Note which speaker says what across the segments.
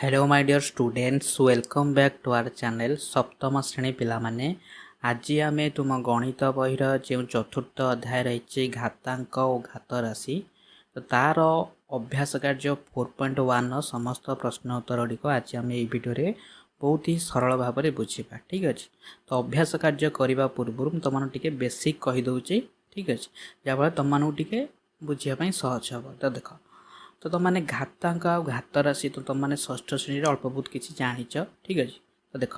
Speaker 1: Hello my dear students welcome back to our channel सप्तम श्रेणी पिला माने आज आम तुम गणित बहीर जो चतुर्थ अध्याय रही घातांक और घात राशि तो तार अभ्यास कार्य 4.1 समस्त प्रश्न उत्तर गुड़िक आज आम ये भिडियो बहुत ही सरल भाव में बुझा। ठीक अच्छे तो अभ्यास कार्य करने पूर्व तुम टे बेसिक कहीदे। ठीक अच्छे जहाँफल तुम टे बुझापी सहज हम। तो देख तो तुमने घातांक आ घात राशि तो तुमने षष्ठ श्रेणी अल्प बहुत किसी जानिच। ठीक अच्छे तो देख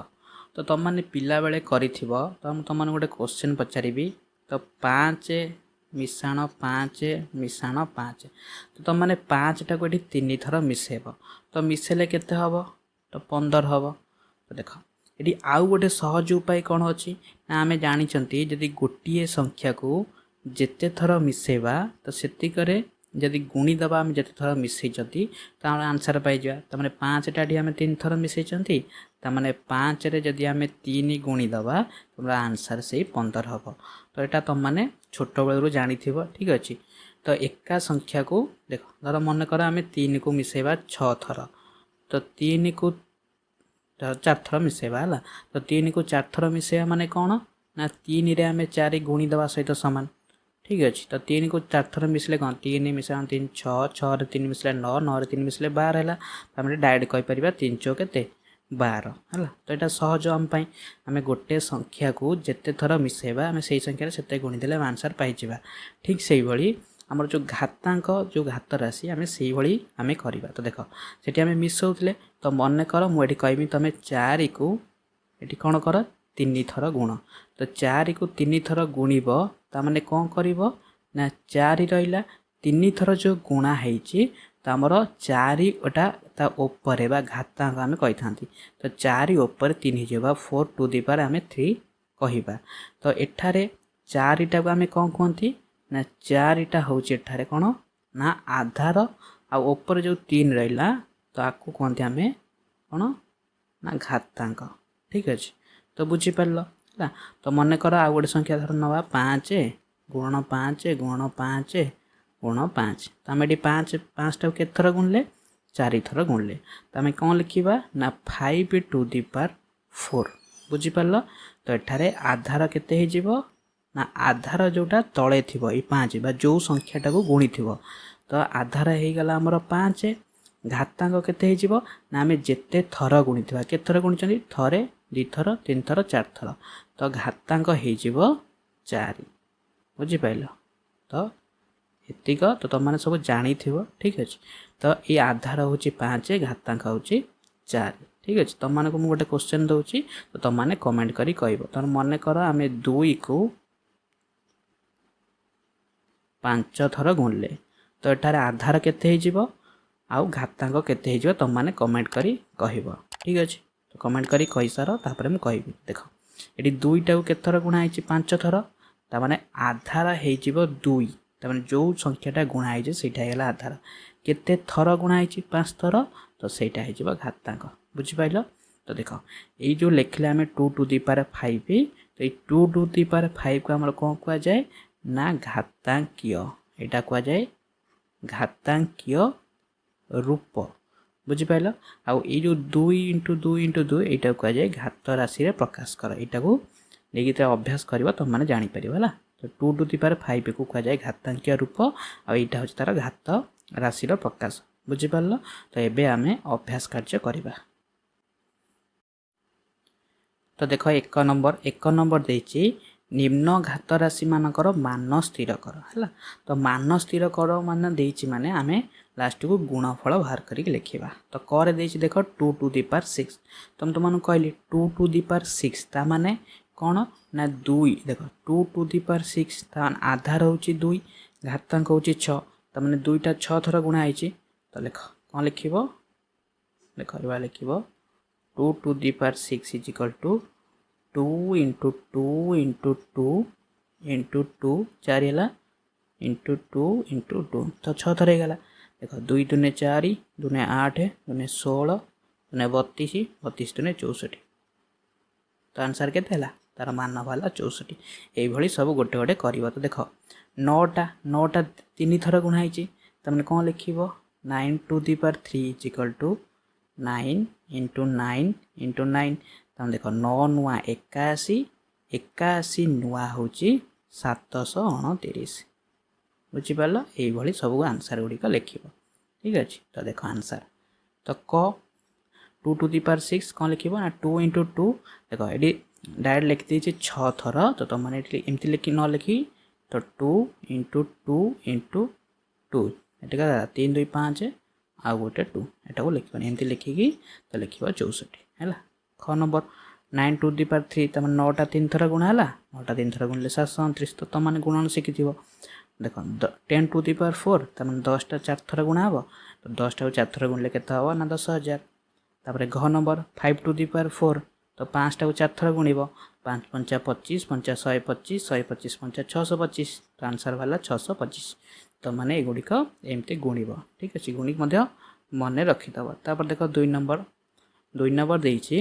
Speaker 1: तो तुमने पिला बेले कर तुमने गोटे क्वेश्चन पचारि तो 5 मिशाण 5 मिशाण 5 तो तुमने 5 टाक ये 3 थर मिसेब तो मिसेले केते हम तो 15 हम। तो देख ये आउ गोटे सहज उपाय कौन अच्छी ना आम जानी जदि गोटे संख्या को जेते थर मिसेबा तो सेतिकरे जदि गुणीदबा आम जिते थर मिसई आंसर पाइजा तमें 5 टी आम 3 थर मिसई तमें 5 रे जदि आम 3 गुणीदबा तुम आंसर से 15 हम। तो यहाँ तुमने छोट बेलू जानी। ठीक अच्छे तो एका संख्या को देख धर मन कर आम 3 को मिसेबा 6 थर तो 3 को 4 थर मिसेबा है तो 3 को 4 थर मिसेबा माने कौन ना 3 रे आम 4 गुणीदबा सहित सामान। ठीक अच्छे तो 3 को 4 थर मिसले कौन 3 मिसा 3 6 6 3 मिसले 9 9 3 मिसले 12 है डायरेक्ट कहीपर 3 चौ के 12 है। तो यहाँ सहज आम आम गोटे संख्या को जिते थर मिसेबा आम से संख्यार से गुणीदे आंसर पाइबा। ठीक से भाई आमर जो घातांक जो घात राशि आम से आम करवा। तो देख से आम मिसौले तो मन कर मुझे कहमी तुम 4 को ये कौन कर 3 थर गुण तो 4 को 3 थर गुणब ताने कौन कर ना 4 रहा 3 थर जो गुणा होती तो आमर 4टा ऊपर बा घातांक आम कही था तो 4 ऊपर 3 हो 4 टू दी पावर आम 3 कहवा। तो एठारे 4टा को आम कौन कहती ना 4टा हूँ एठारे कौन ना आधार आपर जो 3 रहा तो आपको कहते आम कौन ना घातांक। ठीक अच्छे तो बुझीपार है। तो मन कर आ गए संख्या धर ना 5 गुण 5 गुण 5 गुण 5 तो आम ये 5 टाक थर गुणले 4 थर गुणले तो आम कौन लिखा ना 5 टू दी पावर 4 बुझीपार। तो एठारे आधार केते ना आधार जोटा तले थी 5 बा जो संख्याटा को गुणी थी तो आधार हो गला आमर 5 घातांक केते ना आम जेते थर गुणी के थर गुणी थरे 2 थर 3 थर 4 थर तो घातांक हो 4 बुझीपाल। तो एतिक तो तुमने सब जानी। ठीक अच्छे तो ये आधार हूँ 5 घातांक हूँ 4। ठीक अच्छे तुमने को गोटे क्वेश्चन दूसरी तो तुमने कमेंट करी कह तुम मन कर आम 2 को 5 थर गुणले तो एठार आधार केते आउ घातांक केते तुमने कमेंट करी कह। ठीक अच्छे तो कमेंट करी कही सार तापर मुझे कहबी। देख ये 2टा को केत थर गुणा 5 थर ताने आधार हो 2 ताने जो संख्याटा गुणा है आधार केते थर गुणा 5 थर तो सहीटा हो घातांक बुझीपाल। तो देख ये जो लिखले आम 2 टू दी पावर 5 तो ये 2 टू दी पावर 5 को आम कौन कह जाए ना घातांकीय यहाँ कह जाए घातांकीय रूप बुझीपाल। आउ ये जो 2 इंटू 2 इंटू 2 यहाँ कह जाए घात राशि प्रकाश कर यहाँ को लेकिन अभ्यास कर तुम जापर है। तो 2 टू दी पावर 5 को कह जाए घातांकीय रूप आईटा हूँ तार घात राशि प्रकाश बुझीपाल। तो ये आम अभ्यास कार्य करवा। तो देख 1 नंबर देती निम्न घात राशि मानकर मान स्थिर कर है। तो मान स्थिर कर मान देती माने आम लास्ट को गुणफल बाहर करके लिखा। तो कर देख 2 टू दी पावर 6 तुम कहली 2 टू दी पावर 6 ता माने कौन ना 2 देख 2 टू दी पावर 6 आधार हूँ 2 घातांक हूँ 6 तमें 2टा 6 थर गुणा हो तो लिख कौन लिख लिख 2 to the power 6 is equal to 2 into 2 into 2 into 2 4 है इंटू 2 इंटू 2 तो 6 थर हो गला। देख 2 दूने 4 दूने 8 दूने 16 दूने 32 32 दूने 64 तो आंसर के तार मान बाला 64 ये सब गोटे गोटे कर। तो देख 9टा 3 थर गुणा तमें कौन लिख 9 to the power 3 is equal to 9 into 9 into 9 तुम देख 9 नुआ 81 81 नुआ हूँ 729 बुझिपार ये सब आंसर गुड़िक लिख ठीक अच्छे। तो देख आंसर तो क 2 टू दी पावर 6 कौन लिख ना 2 इंटू 2 देख ये डायरेक्ट लिखी 6 थर तो तुम एमती लिखी न लिखी तो 2 इंटू 2 इंटू 2 ये 3 2 5 आउ गोटे 2 एटा को लिख एमती लिखिकी तो लिख 64 है। ख नंबर 9 टू दी पावर 3 तुम 9टा 3 थर गुणा है 9टा 3 थर गुणिले 729 तो तुमने गुणन शिखि देख 10 टू दी पावर 4 तुम 10टा 4 थर गुणा हे तो 10टा 4 थर गुणिले के ना 10,000। तापर घ नंबर 5 टू दी पावर 4 तो 5टा 4 थर गुणव 5 पंचा 25 पंचा 125 125 पंचा 625 तो आंसर वाला 625 तो मैंने युड़िक एमती गुणव ठीक अच्छे गुणिक मन रखीदब। तापर देख 2 नंबर देती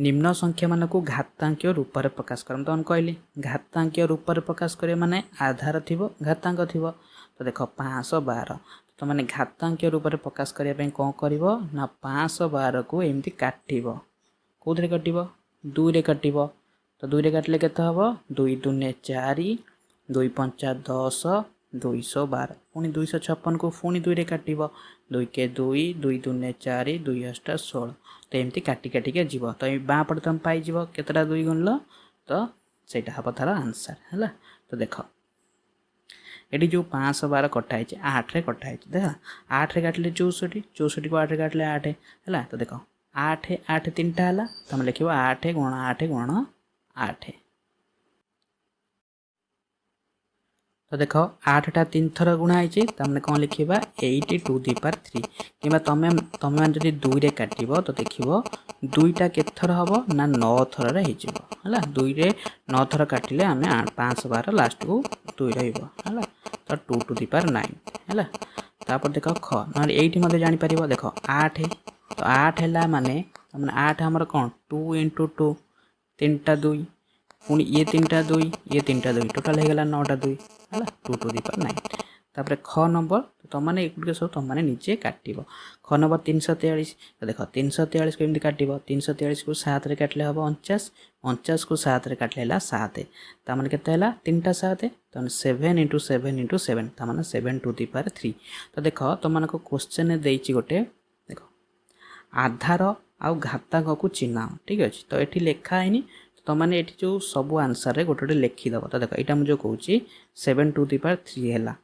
Speaker 1: निम्न संख्या मान को घातांकीय रूप में प्रकाश कर तो कहली घातांकीय रूप में प्रकाश कर माने आधार थी घातांक थी तो देख 512 तो मैंने घातांकीय रूप में प्रकाश करने कौन कर ना 512 को एमती काटब कौन काट 2 रे काट तो 2 रे काटिले के 2 दूने 4 2 पंचा 10 212 पुणी 256 को पुणी 2 रे काट 2 के 2 2 दूने 4 2 8 16 तो एमती काटी काटिक जीव तो बाँ पटे तुम पाइज केतटा 2 गुणल तो सहीटा हम तार आंसर है। तो देख ये जो 512 कटाई 8 रे कटाई देख 8 रे काटिले 64 64 को 8 रे काटिले 8 है। तो देख 8 8 3टा है तुम लिख 8 गुण 8 गुण 8 तो देख 8टा 3 थर गुणा है तमें कौन लिखा 8 टू दी पावर 3 कि तुम्हें जब 2 रे काट तो देख 2टा के थर हम ना 9 थर है 2 रे 9 थर काटिले आम 512 लास्ट को 2 है तो 2 टू दी पावर 9 है। तापर देख ख ना ये जापर देख 8 तो 8 है माने 8 आमर कौन 2 इंटू 2 3टा 2 पुणी ये 3टा 2 ये 3टा 2 टोटाल हो गला 9टा 2 है 2 टू दी पावर 9। तापर ख नंबर तो तुमने एक सब तुमने निजे काट ख नंबर 343 तो देख 343 को एमती काट 343 को 7 रे काटिले हम 49 49 को 7 रे काटिले 7 ताମାନେ केते हला 3टा 7 तो 7 इंटू 7 इंटू 7 ताମାନେ 7 टू दी पावर 3। तो देख तुम को क्वेश्चन देछि गोटे देख आधार आउ घातांक को चिन्ह ठीक अच्छे तो ये लिखा है तुमने ये जो सब आंसर गोटे लिखिदेव तो देख यहाँ मुझे कहूँ 7 टू दी पावर 3 है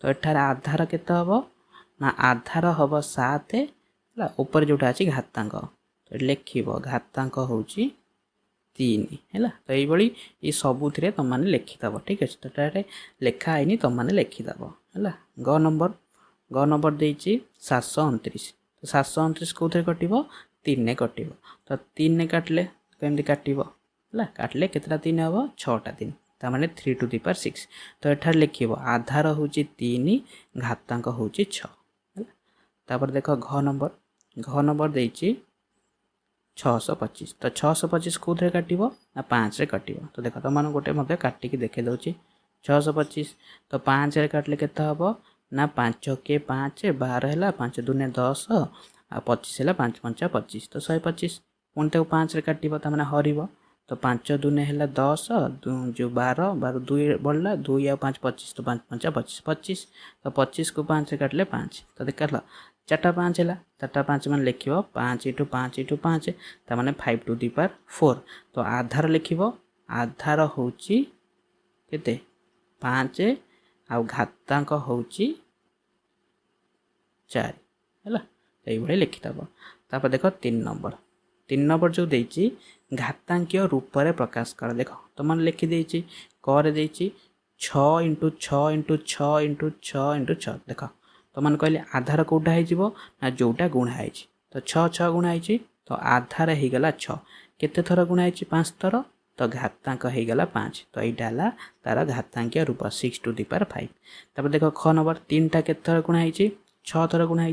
Speaker 1: तो एठार आधार केते हम ना आधार हम 7 है ऊपर जोटा अच्छी घातांक तो लिख घातांक हूँ 3 है तो ये सबुथ तुमने लिखिदेव ठीक अच्छे तो ये लिखाई तुमने लिखिदेव है। ग नंबर देती 729 तो 729 कौन कट 3 कट तो 3 काटिले कमी काटब है काटिले केतटा 3 हम 6टा 3 तामाने 3 टू दी पावर 6 तो एठार लिख आधार हूँ 3 घातांक हूँ 6 है। तापर देख घ नंबर देती 625 तो 625 कौन काट ना 5 रे काट तो देख तुम गोटे मत काटिकी देखे दूसरी 625 तो 5 रे काटिले केते हम ना 5 के 5 12 है 5 दूने 10 आ 25 है 5 पंचा 25 तो 125 पुणी तक 5 रे काट तामाने हरब तो 5 दूने है 10 जो 12 12 2 बढ़ला 2 आ 5 25 तो 5 पंचा 25 25 तो 25 को 5 रे काटिले 5 तो देख 4टा 5 है 4टा 5 मान लिख 5 इंटू 5 इंटू 5 तामाने 5 टू दी पावर 4 तो आधार लिख आधार हूँ केते 5 आ घातांक हूँ 4 है ये लिखिदेव। तापर देख 3 नंबर जो देती घातांकीय रूप में प्रकाश कर देख तुमने लिखिदे करे 6 इंटू 6 इंटू 6 इंटू 6 इंटू 6 देख तुमने कहले आधार कौटा हो ना जोटा गुणा है तो 6 6 गुणा है तो आधार हो गला 6 केते थर गुणा है 5 थर तो घातांक हो गला 5 तो यहाँ तार घातांकीय रूप 6 टू दी पावर 5। तापर देख ख नंबर 3टा के थर गुणा है 6 थर गुणा है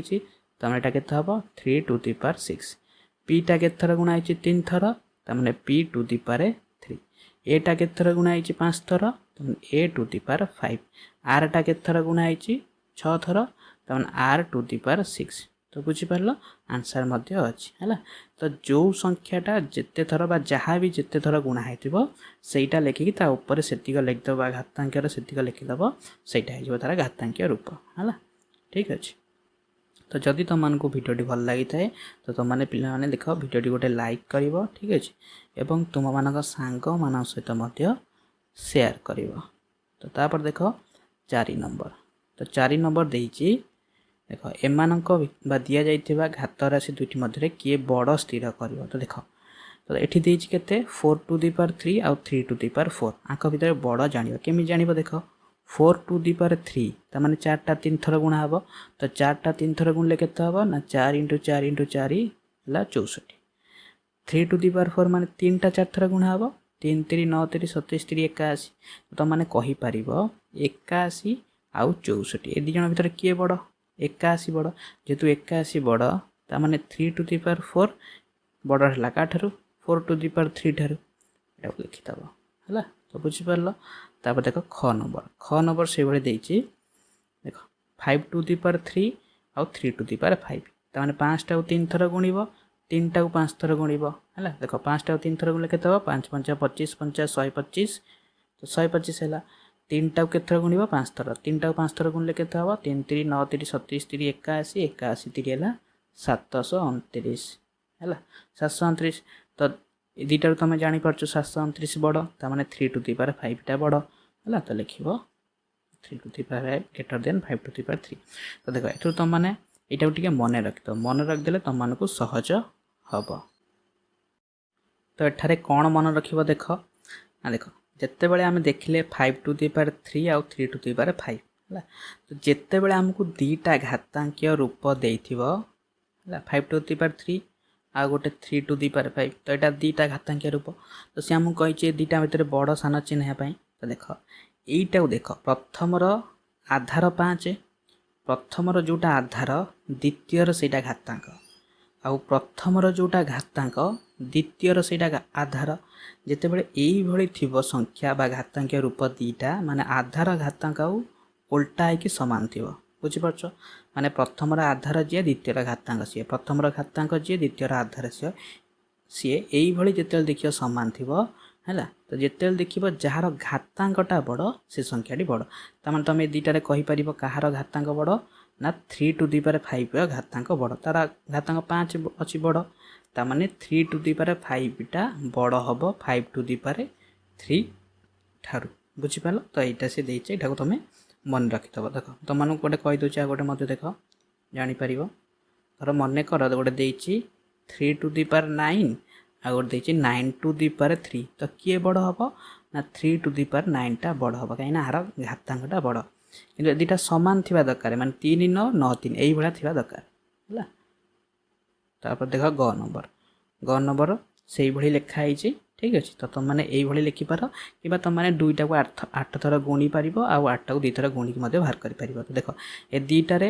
Speaker 1: तुम यहाँ के हम 3 टू दी पावर 6 पीटा के थर गुणा है 3 थर तमें पी टू दी पावर 3 एटा के थर गुणा है 5 थर तमें ए टू दी पावर 5 आरटा के थर गुणा है 6 थर तमें आर टू दी पावर 6 तो बुझीपार आंसर मध्य अच्छी है। तो जो संख्याटा जिते थर बा जहाँ भी जिते थर गुणा होईटा लिखिकी ता ऊपर सेतिक लिखिदेव घातांक्यर सेतिक लिखिदेव सहीटा हो तार घातांकीय रूप है। ठीक अच्छे। तो जदि तुमको भिडियोटी भल लगी थाए तो तुमने पिलाने देख भिडियोटी गोटे लाइक कर। ठीक अच्छे। एवं तुम मान सांग मान सहित शेयर कर। तो तापर देख 4 नंबर। तो 4 नंबर देख एमानक दि जा घात राशि दुईटी मध्य किए बड़ स्थिर कर। तो देख तो ये देती के 4 टू दी पावर 3 आउ 3 टू दी पावर 4 आंक भितर बड़ जान केमी जान देख 4 टू दी पावर 3 तार 4टा 3 थर गुणा हे। तो 4टा 3 थर गुणले के ना 4 इंटू 4 इंटू 4 है 64। 3 टू दी पावर 4 मान 3टा 4 थर गुणा हे 3 3 9 3 27 3 81। तो तुम मैंने कहीपर 81 आउ 64 ये दिज भर किए बड़ 81 बड़ जेहेतु 81 बड़ ताने 3 टू दी पावर 4 बड़ है क्या 4 टू दी पावर 3 ठार लिखिदेव है। तो बुझीपार। तापर देख ख नंबर से भाई देख 5 टू दी पावर 3 आउ 3 टू दी पावर 5 ताने 5टा 3 थर गुणव 3टा 5 थर गुणव है। देख 5टा 3 थर गुणले के 5 5 25 5 125 तो 125 है। 3टा के थर गुणव 5 थर 3टा 5 थर गुणले के 3 3 9 3 37 3 81 81 3 है 729 है 729। तो दुईटार तुम जापर 729 बड़ ताने 3 टू दी पावर 5टा बड़ है। तो लिख 3 to the power 5 greater than 5 to the power 3। तो देख ये तुम मैंने यहाँ टे मन रखिद मन रखिदे तुमको सहज हम। तो ये कौन मन रख देख ना देख जिते बड़े आम देखिले 5 टू दी पावर 3 आउ 3 टू दी पावर 5 है। तो जिते बड़े आमको दीटा घातांकीय रूप देथिबो है 5 टू दी पावर 3 आ गोटे 3 टू दी पावर 5 तो यहाँ दीटा घातांकीय रूप। तो सी आमको कही दीटा भितर बड़ सान चिन्हवाई। तो देख यहीटा देख प्रथमर आधार 5 प्रथमर जोटा आधार द्वितीयर सेटा घातांक आउ प्रथमर जोटा घातांक द्वितीयर सेटा आधार जिते बड़े यही थी संख्या बा घातांकीय रूप दीटा माने आधार घातांक आउ उल्टा है कि सामान थी बुझीपार। माने प्रथमर आधार जी द्वितीय घातांक सी प्रथमर घातांक जी द्वितीय आधार सी यही जिते देखिए सामान थी है। तो जिते देखिए जार घातांकटा बड़ से संख्याटी बड़ तार तुम दुईटार कहीपर कहार घातांक बड़ ना 3 टू दी पावर 5 घातांक बड़ तार घातांक 5 अच्छी बड़ तार 3 टू दी पावर 5टा बड़ हम 5 टू दी पावर 3 ठार बुझीपार। तो यहाँ से देचे यहाँ तुम मन रखिदेव। देख तुम गोटे कहीदे गोटे मत देख जापर धर मन कर गोटे देती 3 टू दी पावर 9 आ गोटे देती 9 टू दी पावर 3 तो किए बड़ हम ना 3 टू दी पावर 9टा बड़ हम कहीं हार घातांकटा बड़ कि दुईटा सामान थी दरकार माने 3 9 9 3 यही थी दरकार है। तापर देख ग नंबर से भाई लिखाई। ठीक अच्छे। तो तुम मैंने यही लिखिपार कि तुम मैंने दुईटा को 8 थर गुणी पार आउ 8टा को 2 थर गुणिक बाहर कर। तो देख ए दुईटार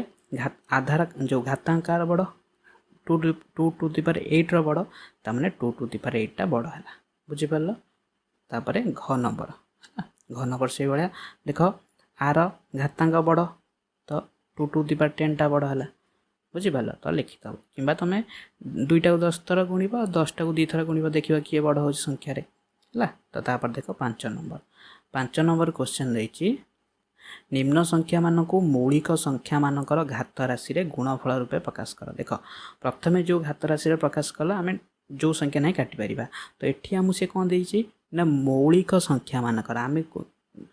Speaker 1: आधार जो घातांकार बड़ 2 टू दी पावर 8 बड़ ताने 2 टू दी पावर 8टा बड़ है बुझीपार। तापर घ नंबर से भाया देख आर घातांक बड़ तो 2 टू दी पावर 10टा बड़ है बुझीपार। तो लिखिदेव कि तुम दुईटा को 10 थर गुणव 10टा को 2 थर गुणव देखा किए बड़ हो संख्यार है। तो तापर देख 5 नंबर क्वेश्चन रही निम्न संख्या मानक मौलिक संख्या मानकर घात राशि गुणफल रूपे प्रकाश कर। देख प्रथम जो घात राशि प्रकाश कला आम जो संख्या नहीं काटिपर। तो ये आम से कौन देती ना मौलिक संख्या मानकर आम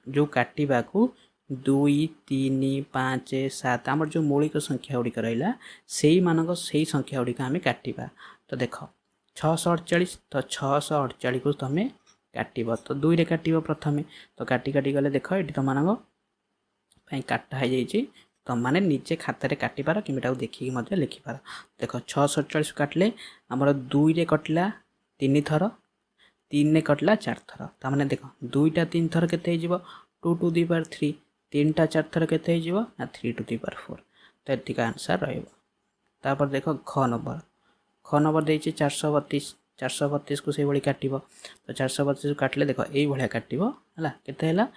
Speaker 1: जो काटा को 2 3 5 7 आम जो मौलिक संख्या गुड़िक रहा से मानक से संख्या गुड़िक आम काटा। तो देख 648 तो 648 को तुम काटब तो 2 रे काट प्रथम तो काटी काटी गले देख ये तुम मान काटा हो जाइए तुम मैंने निजे खातार काटिपार कि देखिए लिखिपार। देख 647 काटिले आमर 2 रे कटला 3 थर 3 रे कटला 4 थर ताने देख 2टा 3 थर के 2 टू दी पावर 3 3टा 4 थर के 3 टू दी पावर 4 तो ये आंसर रहा। देख ख नंबर देती 432 को से भाई काट तो 432 काटिले देख ये काटो है के ना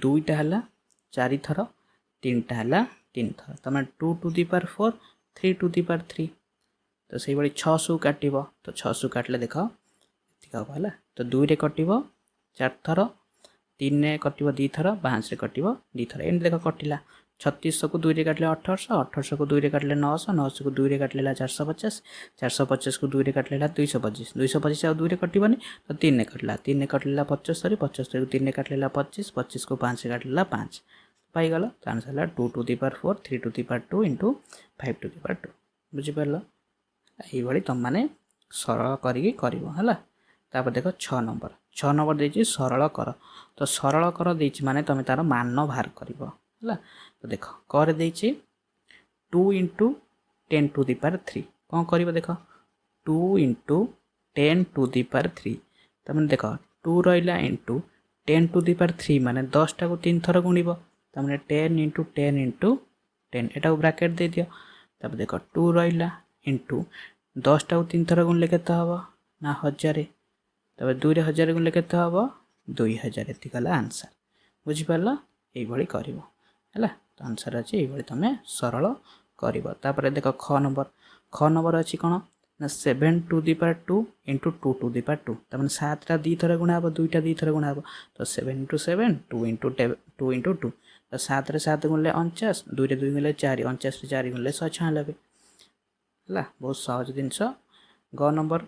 Speaker 1: 2टा है 4 थर 3टा है 3 थर तुम 2 to the power 4 3 to the power 3 तो से भाई 600 काटिब तो 600 काटिले देख ये हम है तो 2 रे कटिब 4 थर 3 रे कटिब 2 थर 5 रे कटिब 2 थर एम देख कटिला 3600 को 2 रे काटिले 1800 1800 को 2 रे काटिले 900 900 को 2 रे काटिले 450 450 को 2 रे काटिले 225 225 आ 2 रे कटिबनी तो 3 रे कटिला 3 रे काटिले 75 75 को 3 रे काटिले 25 25 को 5 रे काटिले 5 पाई गला तो आंसर है 2 to the power 4 3 to the power 2 into 5 to the power 2 बुझी पारल ये तुम मैंने सरल करा तापर देख 6 नंबर देछि सरल कर तो सरल कर देछि माने तुम तार मान बाहर करबो हला तो देख कर देछि 2 इंटू 10 टू दी पावर 3 कौन कर देख 2 इंटू 10 टू दी पावर 3 तमें देख 2 रहा इंटू 10 टू दी पावर 3 माने 10 टा को 3 थर गुणिब तमें 10 इंटू 10 इंटू 10 एटा ब्रैकेट दे दियो तब देख 2 रहा इंटू 10 टा को 3 थर गुणले केते हबो ना 1000 तब 2 रे 1000 गुणले केते हबो 2000 एति गला आंसर बुझी पारला एई भली करिवो हला तो आंसर अछि एई भली तमे सरल करिवो तापर देख ख नंबर अछि कोन ना 7 to the power 2 into 2 to the power 2 तमें 7 टा 2 थर गुणा हबो 2 टा 2 थर गुणा हबो तो 7 इंटू 7 2 इंटू 2 इंटू 2 तो 7 रे 7 गुणले 49 2 रे 2 गुणले 4 49 रे 4 गुणले 196 हला बहुत सहज जिनस ग number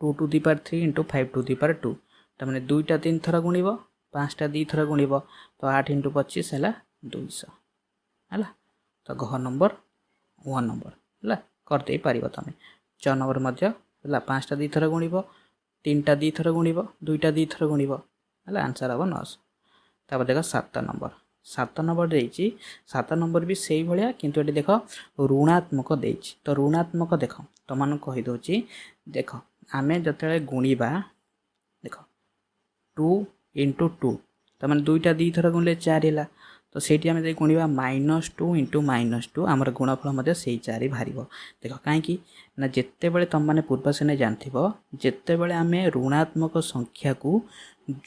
Speaker 1: 2 to the power 3 into 5 to the power 2 तमें 2 टा 3 थर गुणिब 5 टा 2 थर गुणिब तो 8 इंटू 25 है 200 है तो घ नंबर 1 नंबर है करदे पार तुम 6 नंबर मध्य है 5 टा 2 थर गुणिब 3 टा 2 थर गुणिब 2 टा 2 थर गुणिब है आंसर हम 900 तापर देख 7 नंबर देछि 7 नंबर भी से भाया किंतु ये देख ऋणात्मक देछि तो ऋणात्मक देख तुम मान कही दउछि देख आमे जतले गुणिबा देख 2 इंटू 2 तमें 2 टा 2 थर गुणले 4 है तो सेठी आमे गुणिबा -2 इंटू -2 आमर गुणफल मध्य से 4 बाहर देख कहीं ना जिते बड़े तुम मैंने पूर्व से जानथिबो जिते बड़े आमे ऋणात्मक संख्या को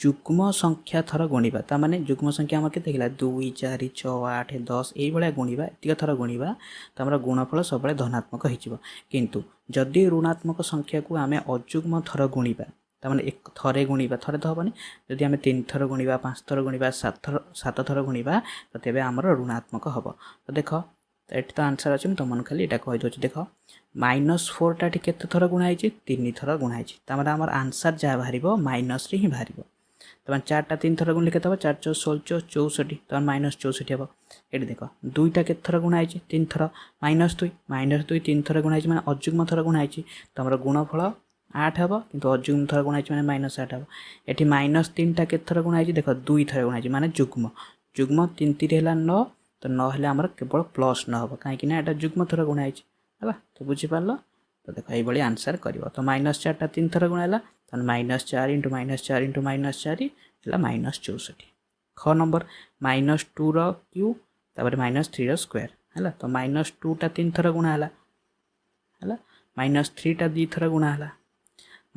Speaker 1: जुग्म संख्या थर गुणिबा ता माने जुग्म संख्या आमर केते हिला 2 4 6 8 10 एई बळा गुणिबा एतिक थर गुणिबा त हमर गुणफल सब बळे धनात्मक हिजिबो किंतु जदि ऋणात्मक संख्या को आमे अजुग्म थर गुणिबा ता माने एक थरे गुणिबा थरे तो हबनी जदि आमे 3 थर गुणिबा 5 थर गुणिबा 7 थर गुणिबा तो तेबे हमर ऋणात्मक हबो तो देख एट तो आंसर अछि त मन खाली एटा कहि दोछ देख -4 टा केते थर गुणा हिची 3 थर गुणा हिची त हमर आंसर जा बाहरिबो माइनस रे ही बाहरिबो तब 4 टा 3 थर गुणले केते हबो 4 4 16 64 तब -64 हबो एटी देख 2 टा केते थर गुणा हिची 3 थर -2 3 थर गुणा हिची माने अजुग्म थर गुणा हिची त हमर गुणफल 8 हबो किंतु अजुग्म थर गुणा हिची माने -8 हबो एटी -3 टा केते थर गुणा हिची देख 2 थर गुणा हिची माने जुग्म 3 3 हेला 9 तो 9 हेले हमर केवल प्लस 9 हबो काहे कि ना एटा जुग्म थर गुणा हिची हला तो बुझी पारलो तो देख एई बळी आंसर करिवो तो -4 टा 3 थर गुणा हला तो -4 इंटू -4 इंटू -4 हला -64 ख नंबर -2 रो क्यूब तापर -3 रो स्क्वायर हला तो -2 टा 3 थर गुणा हला -3 टा 2 थर गुणा हला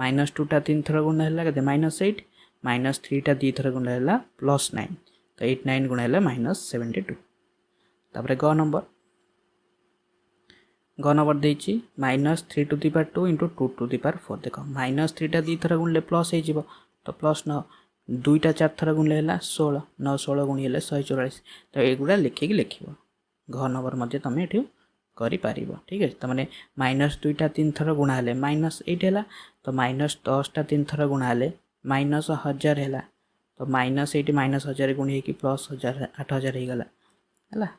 Speaker 1: -2 टा 3 थर गुणा हला केते -8 -3 टा 2 थर गुणा हला +9 तो 8 9 गुणा हला -72 तापर ग नंबर देछि -3 to the power 2 into 2 to the power 4 देख -3 टा 2 थर गुणले प्लस हे जिवो तो +9 2 टा 4 थर गुणले हला 16 9 16 गुणी हले 144 तो एगुडा लिखि कि लिखिबो घ नंबर मध्ये तमे एठी करि पारिबो ठीक है त माने -2 टा 3 थर गुणा हले -8 हला तो -10 टा 3 थर गुणा हले -1000 हला तो -8 -1000 गुणी कि +1000 8000 हे गला हला